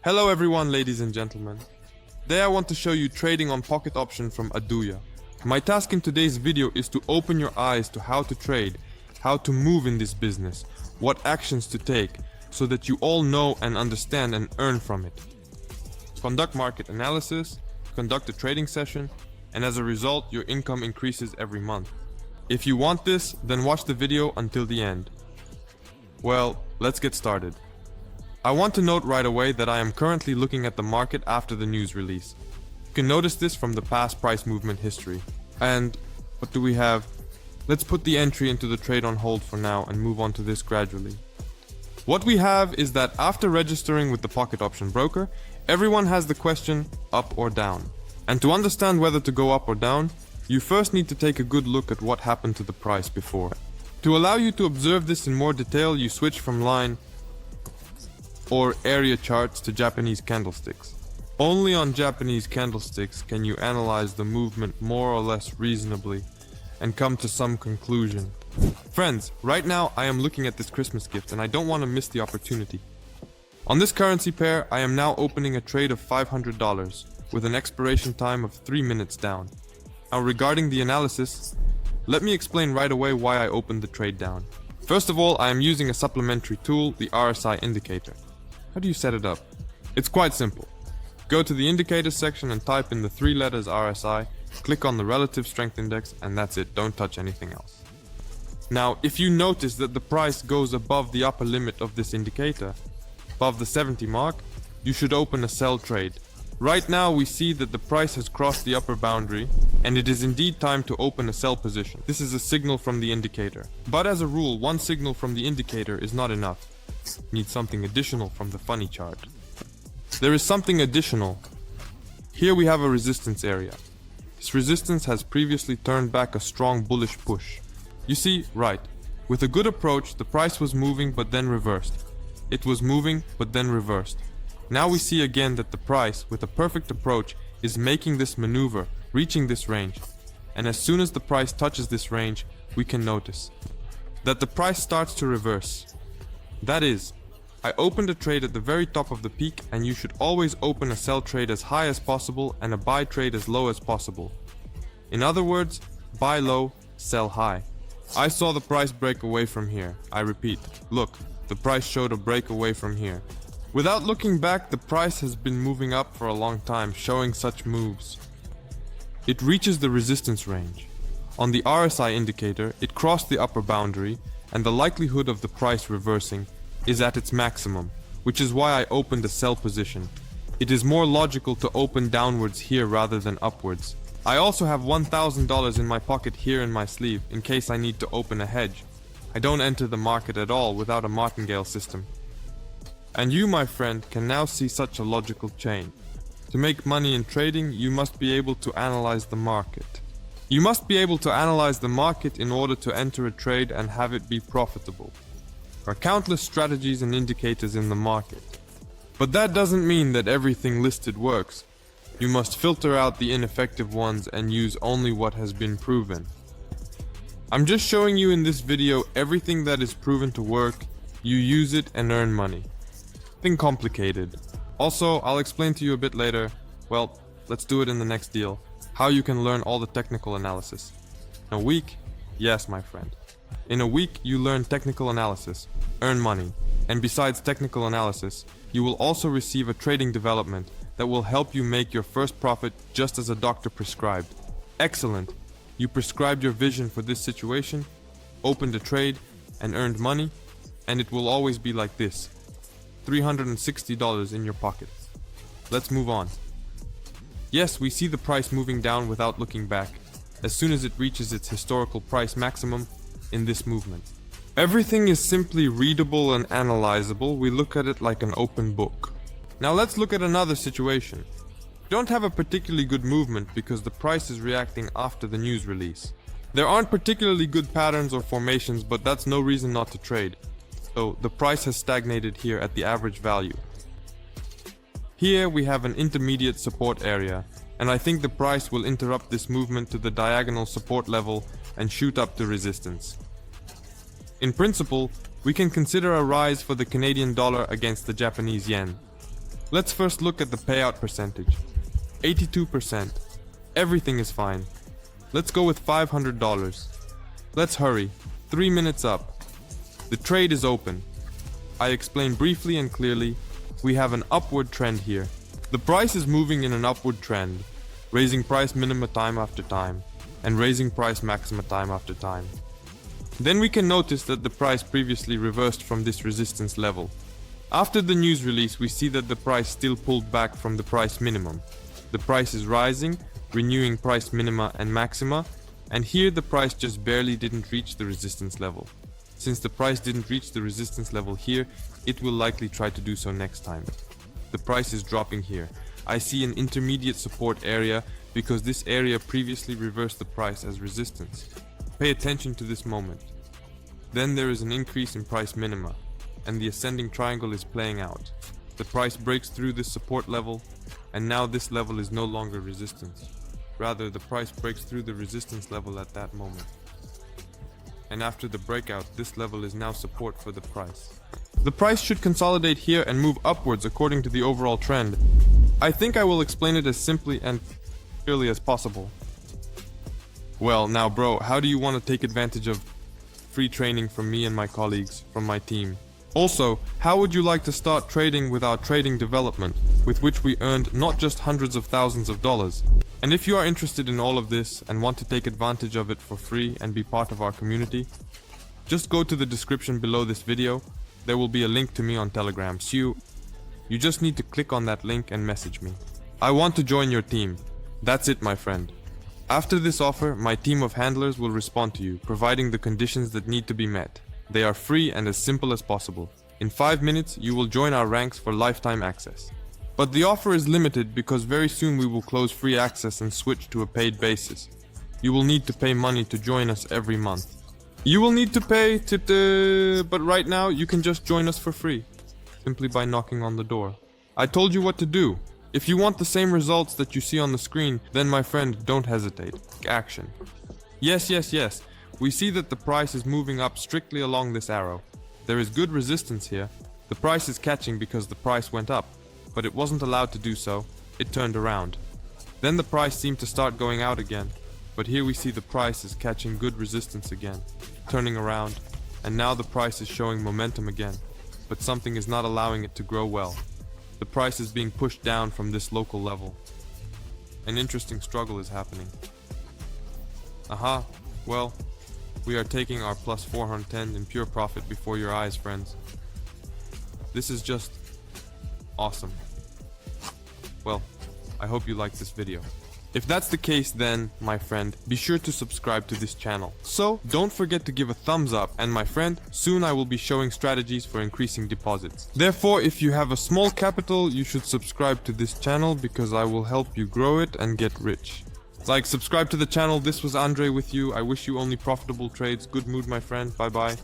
Hello everyone, ladies and gentlemen. Today I want to show you trading on pocket option from Aduya. My task in today's video is to open your eyes to how to trade, how to move in this business, what actions to take, so that you all know and understand and earn from it. Conduct market analysis, conduct a trading session, and as a result your income increases every month. If you want this, then watch the video until the end. Well, let's get started. I want to note right away that I am currently looking at the market after the news release. You can notice this from the past price movement history. And what do we have? Let's put the entry into the trade on hold for now and move on to this gradually. What we have is that after registering with the pocket option broker, everyone has the question up or down. And to understand whether to go up or down, you first need to take a good look at what happened to the price before. To allow you to observe this in more detail, you switch from line or area charts to Japanese candlesticks. Only on Japanese candlesticks can you analyze the movement more or less reasonably and come to some conclusion. Friends, right now I am looking at this Christmas gift and I don't want to miss the opportunity. On this currency pair, I am now opening a trade of $500 with an expiration time of 3 minutes down. Now regarding the analysis, let me explain right away why I opened the trade down. First of all, I am using a supplementary tool, the RSI indicator. How do you set it up? It's quite simple. Go to the indicators section and type in the 3 letters RSI, click on the relative strength index, and that's it, don't touch anything else. Now, if you notice that the price goes above the upper limit of this indicator, above the 70 mark, you should open a sell trade. Right now we see that the price has crossed the upper boundary and it is indeed time to open a sell position. This is a signal from the indicator. But as a rule, one signal from the indicator is not enough. Need something additional from the funny chart. There is something additional. Here we have a resistance area. This resistance has previously turned back a strong bullish push. You see, right, with a good approach the price was moving but then reversed. It was moving but then reversed. Now we see again that the price, with a perfect approach, is making this maneuver, reaching this range. And as soon as the price touches this range, we can notice that the price starts to reverse. That is, I opened a trade at the very top of the peak, and you should always open a sell trade as high as possible and a buy trade as low as possible. In other words, buy low, sell high. I saw the price break away from here. I repeat, look, the price showed a break away from here. Without looking back, the price has been moving up for a long time, showing such moves. It reaches the resistance range. On the RSI indicator, it crossed the upper boundary, and the likelihood of the price reversing is at its maximum, which is why I opened a sell position. It is more logical to open downwards here rather than upwards. I also have $1,000 in my pocket here in my sleeve in case I need to open a hedge. I don't enter the market at all without a martingale system. And you, my friend, can now see such a logical chain. To make money in trading, you must be able to analyze the market. You must be able to analyze the market in order to enter a trade and have it be profitable. There are countless strategies and indicators in the market. But that doesn't mean that everything listed works. You must filter out the ineffective ones and use only what has been proven. I'm just showing you in this video everything that is proven to work. You use it and earn money. Nothing complicated. Also, I'll explain to you a bit later, well, let's do it in the next deal, how you can learn all the technical analysis. In a week? Yes, my friend. In a week, you learn technical analysis, earn money, and besides technical analysis, you will also receive a trading development that will help you make your first profit just as a doctor prescribed. Excellent! You prescribed your vision for this situation, opened a trade, and earned money, and it will always be like this. $360 in your pocket. Let's move on. Yes, we see the price moving down without looking back, as soon as it reaches its historical price maximum in this movement. Everything is simply readable and analyzable. We look at it like an open book. Now let's look at another situation. We don't have a particularly good movement because the price is reacting after the news release. There aren't particularly good patterns or formations, but that's no reason not to trade. So the price has stagnated here at the average value. Here we have an intermediate support area, and I think the price will interrupt this movement to the diagonal support level and shoot up to resistance. In principle, we can consider a rise for the Canadian dollar against the Japanese yen. Let's first look at the payout percentage. 82%. Everything is fine. Let's go with $500. Let's hurry. 3 minutes up. The trade is open. I explain briefly and clearly. We have an upward trend here. The price is moving in an upward trend, raising price minima time after time, and raising price maxima time after time. Then we can notice that the price previously reversed from this resistance level. After the news release, we see that the price still pulled back from the price minimum. The price is rising, renewing price minima and maxima, and here the price just barely didn't reach the resistance level. Since the price didn't reach the resistance level here, it will likely try to do so next time. The price is dropping here. I see an intermediate support area because this area previously reversed the price as resistance. Pay attention to this moment. Then there is an increase in price minima, and the ascending triangle is playing out. The price breaks through this support level, and now this level is no longer resistance. Rather, the price breaks through the resistance level at that moment. And after the breakout, this level is now support for the price. The price should consolidate here and move upwards according to the overall trend. I think I will explain it as simply and clearly as possible. Well, now bro, how do you want to take advantage of free training from me and my colleagues from my team? Also, how would you like to start trading with our trading development, with which we earned not just hundreds of thousands of dollars? And if you are interested in all of this and want to take advantage of it for free and be part of our community, just go to the description below this video. There will be a link to me on Telegram, so you just need to click on that link and message me. I want to join your team. That's it, my friend. After this offer, my team of handlers will respond to you, providing the conditions that need to be met. They are free and as simple as possible. In 5 minutes, you will join our ranks for lifetime access. But the offer is limited because very soon we will close free access and switch to a paid basis. You will need to pay money to join us every month. You will need to pay but right now you can just join us for free, simply by knocking on the door. I told you what to do. If you want the same results that you see on the screen, then my friend, don't hesitate. Action. Yes. We see that the price is moving up strictly along this arrow. There is good resistance here. The price is catching because the price went up, but it wasn't allowed to do so. It turned around. Then the price seemed to start going out again, but here we see the price is catching good resistance again, turning around, and now the price is showing momentum again, but something is not allowing it to grow well. The price is being pushed down from this local level. An interesting struggle is happening. Aha, well, we are taking our plus 410 in pure profit before your eyes, friends. This is just awesome. Well, I hope you liked this video. If that's the case, then, my friend, be sure to subscribe to this channel. So, don't forget to give a thumbs up, and my friend, soon I will be showing strategies for increasing deposits. Therefore, if you have a small capital, you should subscribe to this channel because I will help you grow it and get rich. Like, subscribe to the channel. This was Andre with you. I wish you only profitable trades. Good mood, my friend. Bye bye.